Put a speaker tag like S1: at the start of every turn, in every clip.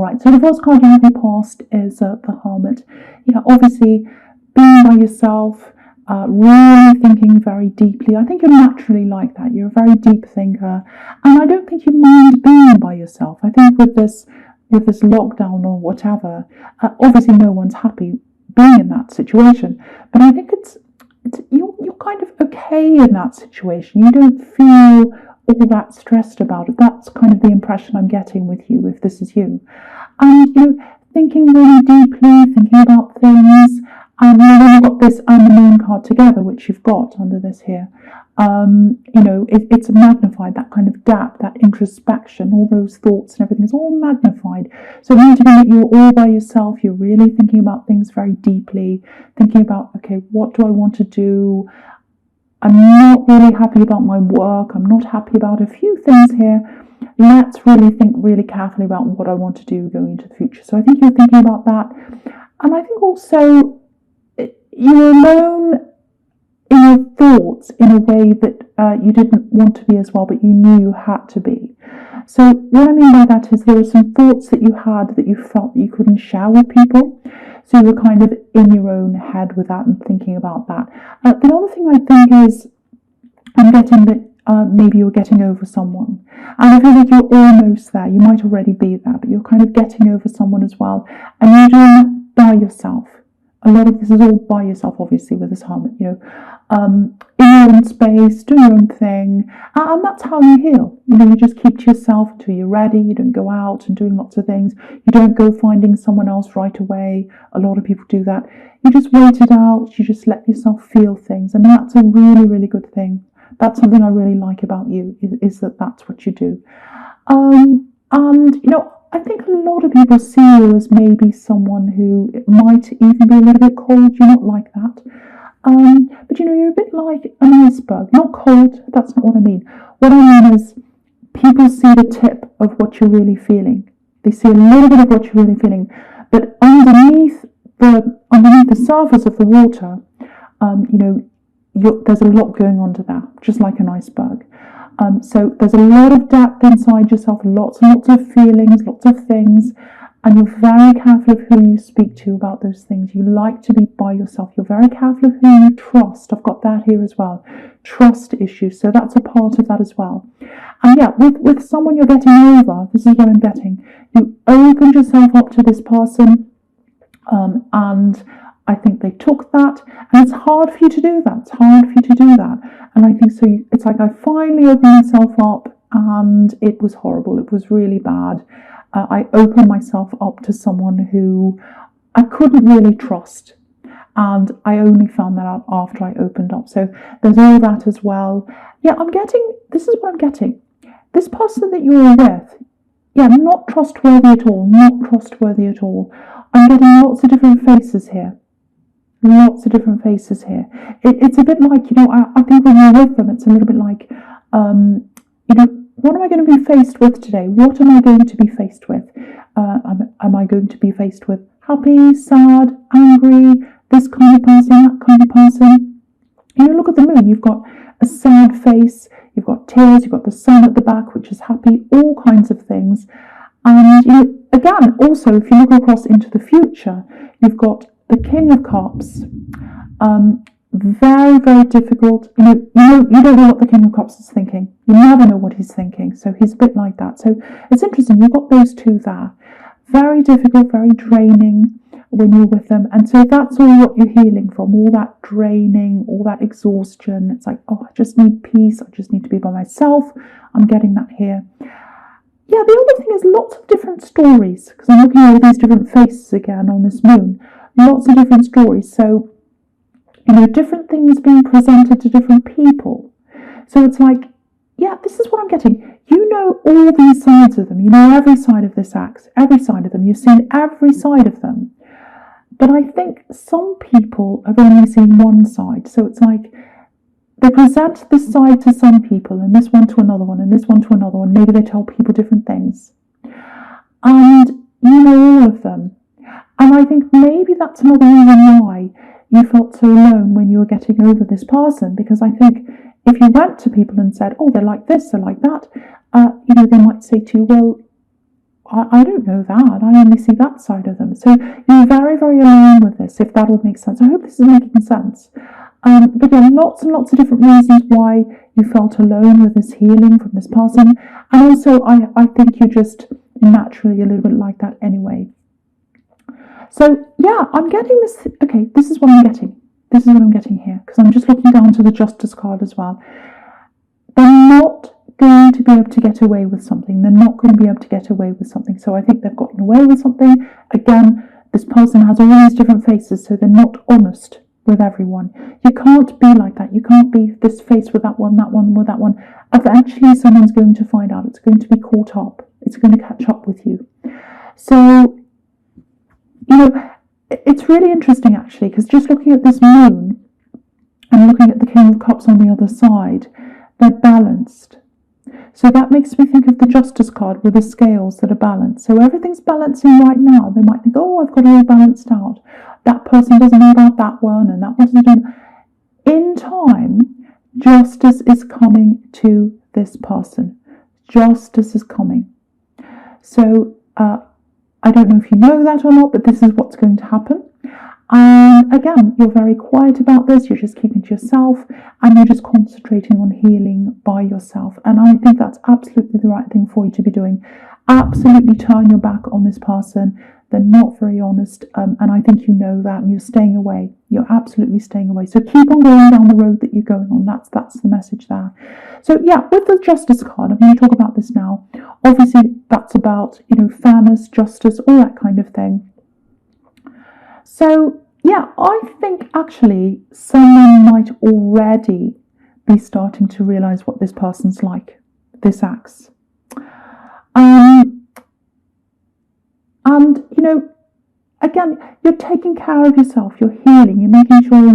S1: right, so the first card you have in the past is the Hermit. Yeah, obviously being by yourself, really thinking very deeply. I think you're naturally like that. You're a very deep thinker, and I don't think you mind being by yourself. I think with this lockdown or whatever, obviously no one's happy being in that situation, but I think it's you're kind of okay in that situation. You don't feel all that stressed about it. That's kind of the impression I'm getting with you, if this is you. And thinking really deeply, thinking about things, and then you've got this and the Moon card together, which you've got under this here. It's magnified, that kind of depth, that introspection, all those thoughts and everything is all magnified. So it means that you're all by yourself, you're really thinking about things very deeply, thinking about, okay, what do I want to do? I'm not really happy about my work, I'm not happy about a few things here. Let's really think really carefully about what I want to do going into the future. So I think you're thinking about that. And I think also you're alone in your thoughts in a way that you didn't want to be as well, but you knew you had to be. So what I mean by that is there were some thoughts that you had that you felt that you couldn't share with people. So you were kind of in your own head with that and thinking about that. The other thing I think is I'm getting that maybe you're getting over someone. And I feel like you're almost there. You might already be there, but you're kind of getting over someone as well. And you're doing that by yourself. A lot of this is all by yourself, obviously, with this Hermit, in your own space, do your own thing. And that's how you heal. You just keep to yourself until you're ready. You don't go out and doing lots of things. You don't go finding someone else right away. A lot of people do that. You just wait it out. You just let yourself feel things. And that's a really, really good thing. That's something I really like about you, is that that's what you do. I think a lot of people see you as maybe someone who might even be a little bit cold. You're not like that. But you're a bit like an iceberg. Not cold, that's not what I mean. What I mean is people see the tip of what you're really feeling. They see a little bit of what you're really feeling. But underneath the surface of the water, there's a lot going on to that, just like an iceberg. So there's a lot of depth inside yourself, lots and lots of feelings, lots of things, and you're very careful of who you speak to about those things. You like to be by yourself. You're very careful of who you trust. I've got that here as well. Trust issues. So that's a part of that as well. And yeah, with someone you're getting over, this is what I'm getting. You opened yourself up to this person, and I think they took that, and it's hard for you to do that. It's hard for you to do that. And I think so. It's like I finally opened myself up, and it was horrible. It was really bad. I opened myself up to someone who I couldn't really trust, and I only found that out after I opened up. So there's all that as well. Yeah, this is what I'm getting. This person that you're with, yeah, not trustworthy at all. Not trustworthy at all. I'm getting lots of different faces here. Lots of different faces here. It's a bit like, I think when you're with them, it's a little bit like, what am I going to be faced with today? What am I going to be faced with? Am I going to be faced with happy, sad, angry, this kind of person, that kind of person? Look at the moon. You've got a sad face, you've got tears, you've got the sun at the back, which is happy, all kinds of things. And, again, also, if you look across into the future, you've got the King of Cups. Very, very difficult. You don't know what the King of Cups is thinking. You never know what he's thinking. So he's a bit like that. So it's interesting. You've got those two there. Very difficult, very draining when you're with them. And so that's all what you're healing from. All that draining, all that exhaustion. It's like, I just need peace. I just need to be by myself. I'm getting that here. Yeah, the other thing is lots of different stories. Because I'm looking at all these different faces again on this moon. Lots of different stories. So, different things being presented to different people. So it's like, yeah, this is what I'm getting. You know all these sides of them. You know every side of this axe, every side of them. You've seen every side of them. But I think some people have only seen one side. So it's like they present this side to some people and this one to another one and this one to another one. Maybe they tell people different things. And you know all of them. And I think maybe that's another reason why you felt so alone when you were getting over this person, because I think if you went to people and said, they're like this, they're like that, they might say to you, well, I don't know that. I only see that side of them. So you're very, very alone with this, if that all makes sense. I hope this is making sense. But yeah, lots and lots of different reasons why you felt alone with this healing from this person. And also, I think you're just naturally a little bit like that anyway. So yeah, I'm getting this. Okay, this is what I'm getting. This is what I'm getting here, because I'm just looking down to the Justice card as well. They're not going to be able to get away with something. They're not going to be able to get away with something. So I think they've gotten away with something. Again, this person has all these different faces, so they're not honest with everyone. You can't be like that. You can't be this face with that one with that one. Eventually, someone's going to find out. It's going to be caught up. It's going to catch up with you. So, you know, it's really interesting actually, because just looking at this moon and looking at the King of Cups on the other side, they're balanced. So that makes me think of the Justice card with the scales that are balanced. So everything's balancing right now. They might think, oh, I've got it all balanced out. That person doesn't know about that one, and that one doesn't know. In time, justice is coming to this person. Justice is coming. So I don't know if you know that or not, but this is what's going to happen. And again, you're very quiet about this. You're just keeping to yourself, and you're just concentrating on healing by yourself. And I think that's absolutely the right thing for you to be doing. Absolutely turn your back on this person. They're not very honest, and I think you know that, and you're staying away. You're absolutely staying away. So keep on going down the road that you're going on. That's the message there. So yeah, with the Justice card, I'm going to talk about this now. Obviously, that's about, you know, fairness, justice, all that kind of thing. So yeah, I think actually someone might already be starting to realize what this person's like, this axe. And, you know, again, you're taking care of yourself, you're healing, you're making sure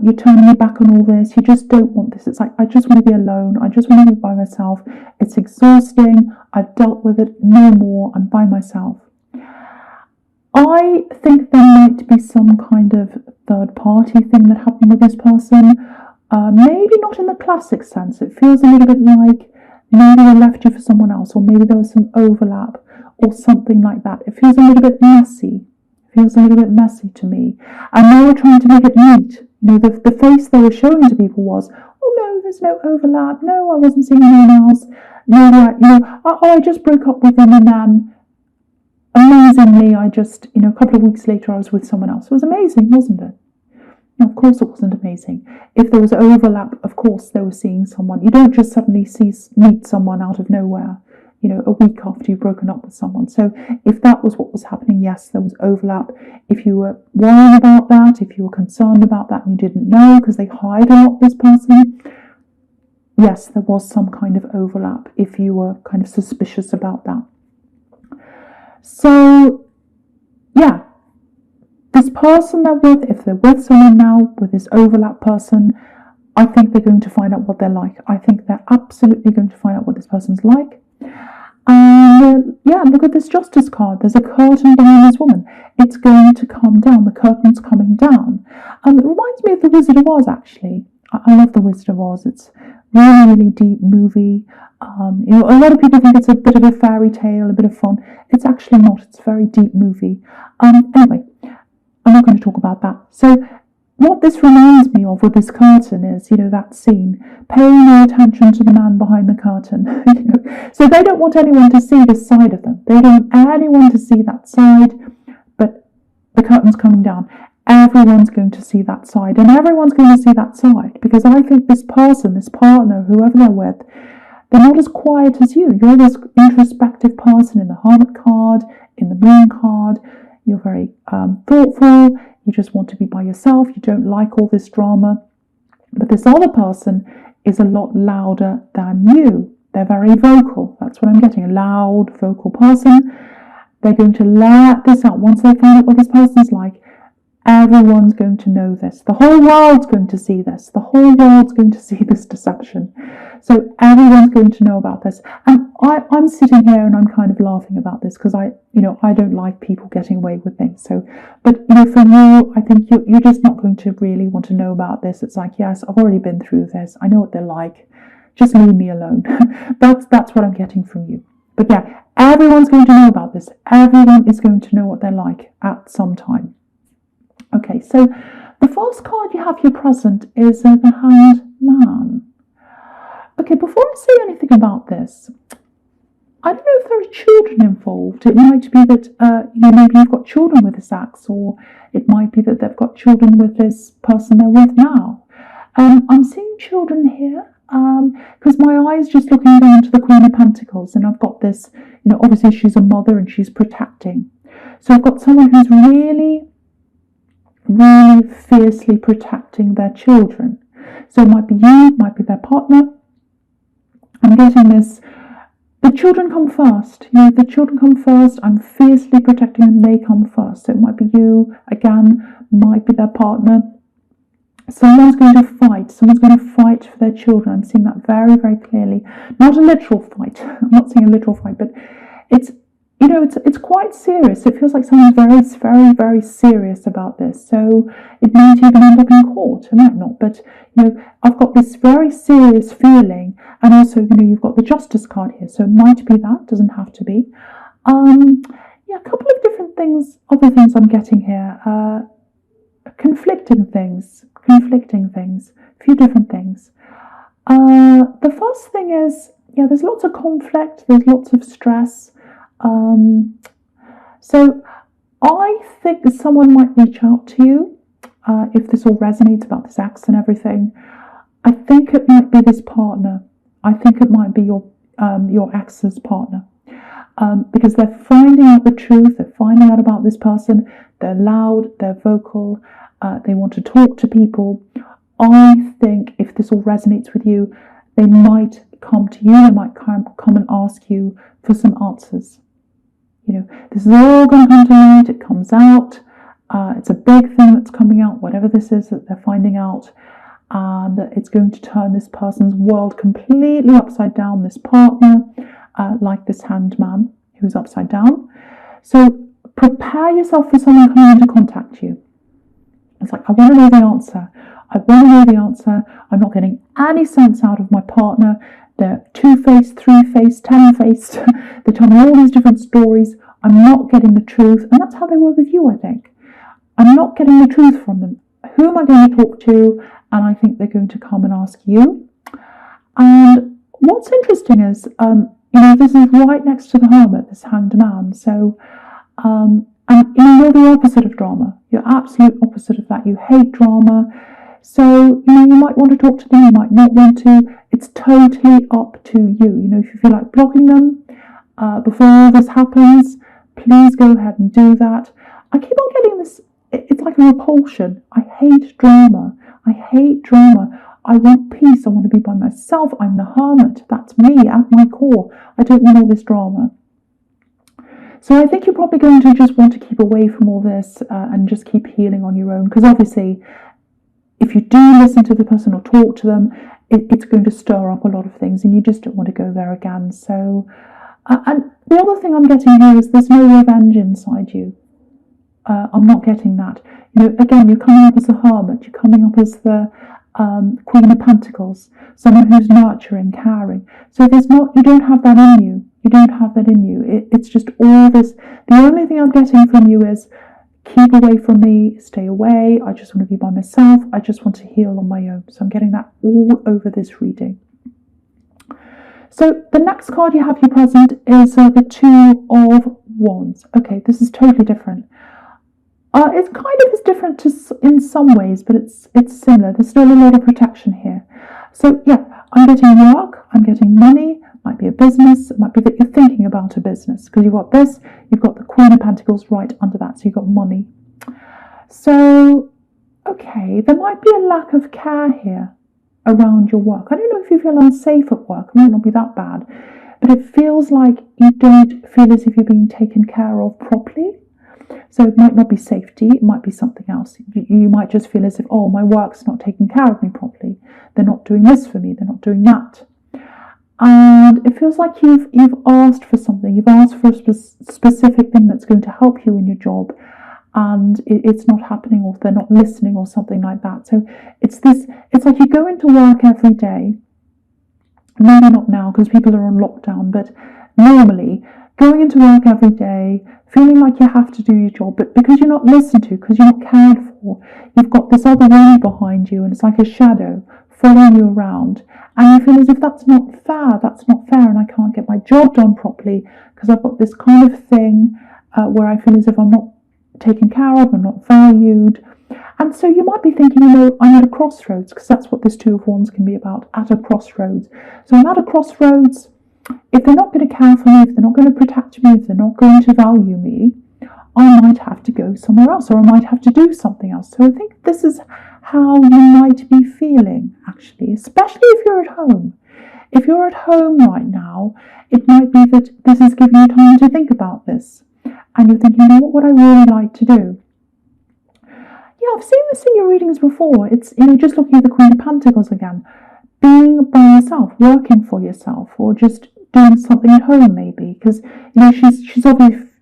S1: you're turning your back on all this. You just don't want this. It's like, I just want to be alone. I just want to be by myself. It's exhausting. I've dealt with it. No more. I'm by myself. I think there might be some kind of third party thing that happened with this person. Maybe not in the classic sense. It feels a little bit like maybe they left you for someone else, or maybe there was some overlap or something like that. It feels a little bit messy. It feels a little bit messy to me. And they were trying to make it neat. You know, the face they were showing to people was, oh no, there's no overlap. No, I wasn't seeing anyone else. No, you know, I just broke up with them, and then amazingly, I just, you know, a couple of weeks later, I was with someone else. It was amazing, wasn't it? Now, of course, it wasn't amazing. If there was overlap, of course, they were seeing someone. You don't just suddenly meet someone out of nowhere, you know, a week after you've broken up with someone. So if that was what was happening, yes, there was overlap. If you were worried about that, if you were concerned about that and you didn't know because they hide a lot, this person, yes, there was some kind of overlap if you were kind of suspicious about that. So, yeah, this person they're with, if they're with someone now, with this overlap person, I think they're going to find out what they're like. I think they're absolutely going to find out what this person's like. And yeah, look at this Justice card. There's a curtain behind this woman. It's going to come down. The curtain's coming down. It reminds me of The Wizard of Oz, actually. I love The Wizard of Oz. It's really, really deep movie. You know, a lot of people think it's a bit of a fairy tale, a bit of fun. It's actually not. It's a very deep movie. Anyway, I'm not going to talk about that. So what this reminds me of with this curtain is, you know, that scene, paying no attention to the man behind the curtain. You know? So they don't want anyone to see this side of them. They don't want anyone to see that side, but the curtain's coming down. Everyone's going to see that side, and everyone's going to see that side, because I think this person, this partner, whoever they're with, they're not as quiet as you. You're this introspective person in the Hermit card, in the Moon card. You're very thoughtful. You just want to be by yourself. You don't like all this drama. But this other person is a lot louder than you. They're very vocal. That's what I'm getting. A loud, vocal person. They're going to let this out. Once they find out what this person's like, everyone's going to know this. The whole world's going to see this. The whole world's going to see this deception. So everyone's going to know about this. And I'm sitting here and I'm kind of laughing about this because I don't like people getting away with things. So, but you know, for you, I think you're just not going to really want to know about this. It's like, yes, I've already been through this. I know what they're like. Just leave me alone. That's what I'm getting from you. But yeah, everyone's going to know about this. Everyone is going to know what they're like at some time. Okay, so the first card you have here present is the Hanged Man. Okay, before I say anything about this, I don't know if there are children involved. It might be that maybe you've got children with this axe, or it might be that they've got children with this person they're with now. I'm seeing children here because my eye is just looking down to the Queen of Pentacles, and I've got this, obviously she's a mother and she's protecting. So I've got someone who's really, really fiercely protecting their children. So it might be you, it might be their partner. I'm getting this. The children come first. The children come first. I'm fiercely protecting them. They come first. So it might be you, again, might be their partner. Someone's going to fight. Someone's going to fight for their children. I'm seeing that very, very clearly. Not a literal fight. I'm not seeing a literal fight, but it's quite serious. It feels like someone's very, very, very serious about this. So it might even end up in court. It might not, but I've got this very serious feeling, and also you've got the Justice card here. So it might be that. Doesn't have to be. A couple of different things. Other things I'm getting here. Conflicting things. A few different things. The first thing is, there's lots of conflict. There's lots of stress. So I think that someone might reach out to you if this all resonates about this axe and everything. I think it might be this partner. I think it might be your ex's partner, because they're finding out the truth. They're finding out about this person. They're loud. They're vocal. They want to talk to people. I think if this all resonates with you, they might come to you. They might come and ask you for some answers. This is all going to come to light. It comes out. It's a big thing that's coming out, whatever this is that they're finding out. And it's going to turn this person's world completely upside down, this partner, like this Hanged Man who's upside down. So prepare yourself for someone coming in to contact you. It's like, I want to know the answer. I want to know the answer. I'm not getting any sense out of my partner. They're two-faced, three-faced, 10-faced. They tell me all these different stories. I'm not getting the truth. And that's how they were with you, I think. I'm not getting the truth from them. Who am I going to talk to? And I think they're going to come and ask you. And what's interesting is, this is right next to the Hermit, this Hanged Man. So, and you're the opposite of drama. You're absolute opposite of that. You hate drama. So, you might want to talk to them, you might not want to. It's totally up to you. If you feel like blocking them before all this happens, please go ahead and do that. I keep on getting this, it's like a repulsion. I hate drama. I want peace. I want to be by myself. I'm the Hermit. That's me at my core. I don't want all this drama. So I think you're probably going to just want to keep away from all this and just keep healing on your own. Because obviously, if you do listen to the person or talk to them, it's going to stir up a lot of things, and you just don't want to go there again. So, and the other thing I'm getting here is there's no revenge inside you. I'm not getting that. Again, you're coming up as the Hermit. You're coming up as the Queen of Pentacles, someone who's nurturing, caring. So you don't have that in you. You don't have that in you. It's just all this. The only thing I'm getting from you is, keep away from me, stay away. I just want to be by myself. I just want to heal on my own. So I'm getting that all over this reading. So the next card you have here present is the Two of Wands. Okay, this is totally different. It's kind of as different in some ways, but it's similar. There's still a lot of protection here. So yeah, I'm getting work, I'm getting money. Might be a business, it might be that you're thinking about a business, because you've got this, you've got the Queen of Pentacles right under that, so you've got money. So, okay, there might be a lack of care here around your work. I don't know if you feel unsafe at work, it might not be that bad, but it feels like you don't feel as if you're being taken care of properly. So it might not be safety, it might be something else. You might just feel as if, oh, my work's not taking care of me properly. They're not doing this for me, they're not doing that. And it feels like you've asked for something. You've asked for a specific thing that's going to help you in your job, and it's not happening, or they're not listening, or something like that. So it's like you go into work every day. Maybe not now because people are on lockdown, but normally going into work every day, feeling like you have to do your job, but because you're not listened to, because you're not cared for, you've got this other worry behind you, and it's like a shadow following you around, and you feel as if that's not fair, and I can't get my job done properly because I've got this kind of thing where I feel as if I'm not taken care of, I'm not valued. And so you might be thinking, I'm at a crossroads, because that's what this Two of Wands can be about, at a crossroads. So I'm at a crossroads. If they're not going to care for me, if they're not going to protect me, if they're not going to value me, I might have to go somewhere else, or I might have to do something else. So I think this is how you might be feeling, actually, especially if you're at home. If you're at home right now, it might be that this is giving you time to think about this. And you're thinking, what would I really like to do? Yeah, I've seen this in your readings before. It's, just looking at the Queen of Pentacles again. Being by yourself, working for yourself, or just doing something at home maybe. Because, she's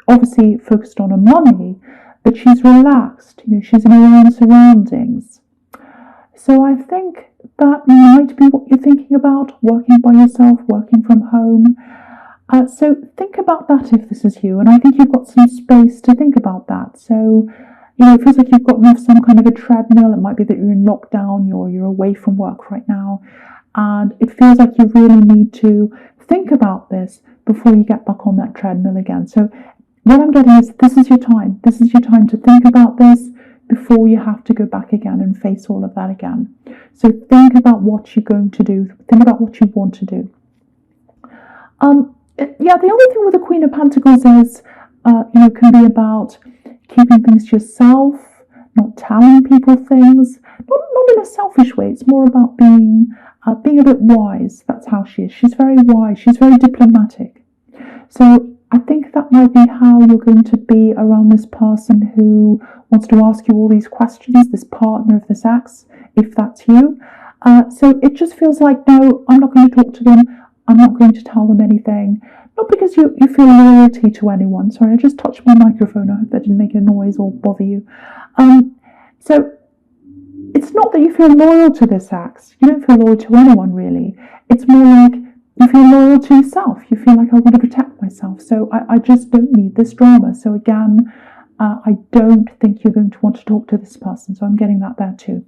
S1: obviously focused on her money, but she's relaxed. She's in her own surroundings. So I think that might be what you're thinking about, working by yourself, working from home. So think about that if this is you, and I think you've got some space to think about that. So, it feels like you've gotten off some kind of a treadmill. It might be that you're in lockdown or you're away from work right now, and it feels like you really need to think about this before you get back on that treadmill again. So what I'm getting is this is your time. This is your time to think about this before you have to go back again and face all of that again. So think about what you're going to do. Think about what you want to do. The other thing with the Queen of Pentacles is, can be about keeping things to yourself, not telling people things, not in a selfish way. It's more about being a bit wise. That's how she is. She's very wise. She's very diplomatic. So I think that might be how you're going to be around this person who wants to ask you all these questions, this partner of this ex, if that's you. So it just feels like, no, I'm not going to talk to them. I'm not going to tell them anything. Not because you feel loyalty to anyone. Sorry, I just touched my microphone. I hope that didn't make a noise or bother you. So it's not that you feel loyal to this ex. You don't feel loyal to anyone, really. It's more like you feel loyal to yourself. You feel like, I want to protect myself. So I just don't need this drama. So again, I don't think you're going to want to talk to this person. So I'm getting that there too.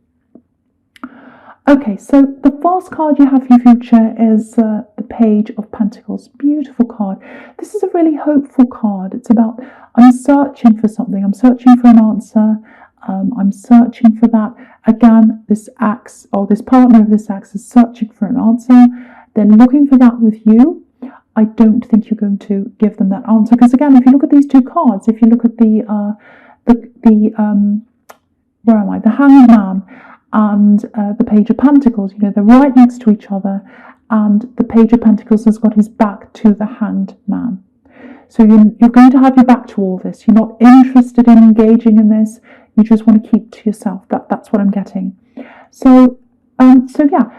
S1: Okay, so the first card you have for your future is the Page of Pentacles. Beautiful card. This is a really hopeful card. It's about, I'm searching for something. I'm searching for an answer. I'm searching for that. Again, this ex, or this partner of this ex, is searching for an answer. They're looking for that with you. I don't think you're going to give them that answer. Because again, if you look at these two cards, if you look at the Hanged Man and the Page of Pentacles, they're right next to each other, and the Page of Pentacles has got his back to the Hanged Man. So you're going to have your back to all this. You're not interested in engaging in this. You just want to keep to yourself. That's what I'm getting. So yeah,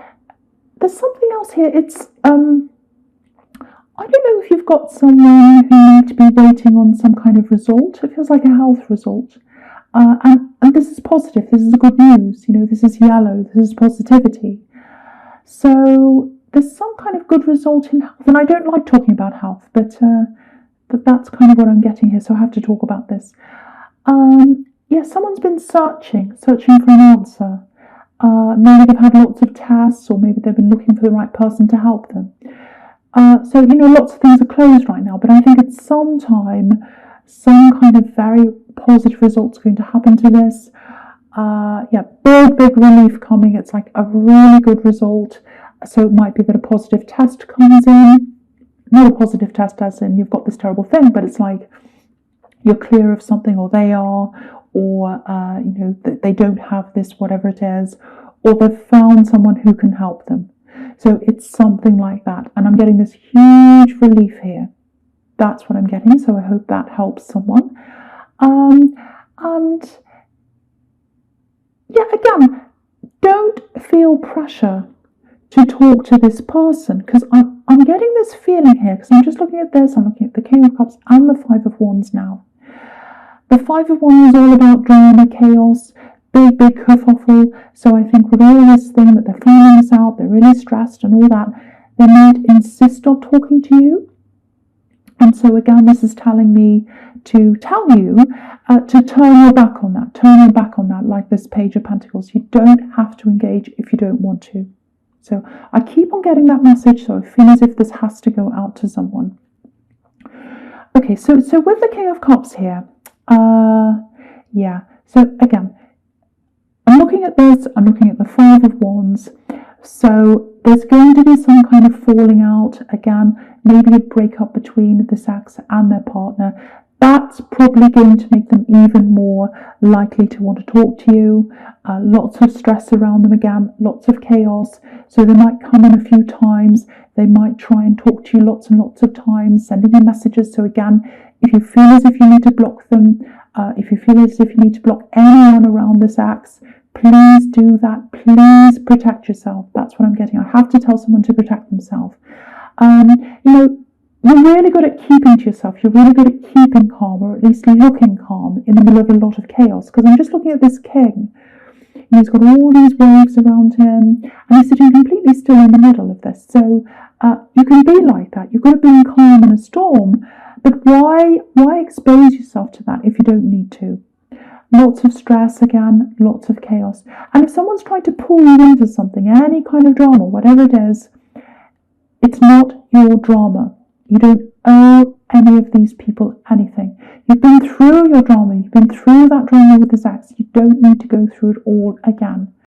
S1: there's something else here. It's I don't know if you've got someone who might be waiting on some kind of result. It feels like a health result. And this is positive. This is good news. This is yellow. This is positivity. So there's some kind of good result in health. And I don't like talking about health, but that's kind of what I'm getting here. So I have to talk about this. Someone's been searching for an answer. Maybe they've had lots of tests, or maybe they've been looking for the right person to help them. So lots of things are closed right now, but I think at some time, some kind of very positive result's going to happen to this. Big relief coming. It's like a really good result. So it might be that a positive test comes in. Not a positive test as in you've got this terrible thing, but it's like you're clear of something, or they are, or they don't have this, whatever it is, or they've found someone who can help them. So it's something like that. And I'm getting this huge relief here. That's what I'm getting. So I hope that helps someone. Again, don't feel pressure to talk to this person, because I'm getting this feeling here, because I'm just looking at this. I'm looking at the King of Cups and the Five of Wands now. The Five of Wands is all about drama, chaos, big kerfuffle. So I think with all this thing that they're finding this out, they're really stressed and all that, they might insist on talking to you. And so again, this is telling me to tell you to turn your back on that, like this Page of Pentacles. You don't have to engage if you don't want to. So I keep on getting that message, so I feel as if this has to go out to someone. Okay, so with the King of Cups here, yeah, so again, I'm looking at this, I'm looking at the Five of Wands. So there's going to be some kind of falling out, again, maybe a breakup between this ex and their partner. That's probably going to make them even more likely to want to talk to you. Lots of stress around them again, lots of chaos. So they might come in a few times. They might try and talk to you lots and lots of times, sending you messages. So again, if you feel as if you need to block them, if you feel as if you need to block anyone around this ex, please do that. Please protect yourself. That's what I'm getting. I have to tell someone to protect themselves. You know, you're really good at keeping to yourself. You're really good at keeping calm, or at least looking calm in the middle of a lot of chaos. Because I'm just looking at this king. He's got all these waves around him, and he's sitting completely still in the middle of this. So you can be like that. You're good at being calm in a storm, but why expose yourself to that if you don't need to? Lots of stress again, lots of chaos. And if someone's trying to pull you into something, any kind of drama, whatever it is, it's not your drama. You don't owe any of these people anything. You've been through your drama. You've been through that drama with this ex. You don't need to go through it all again.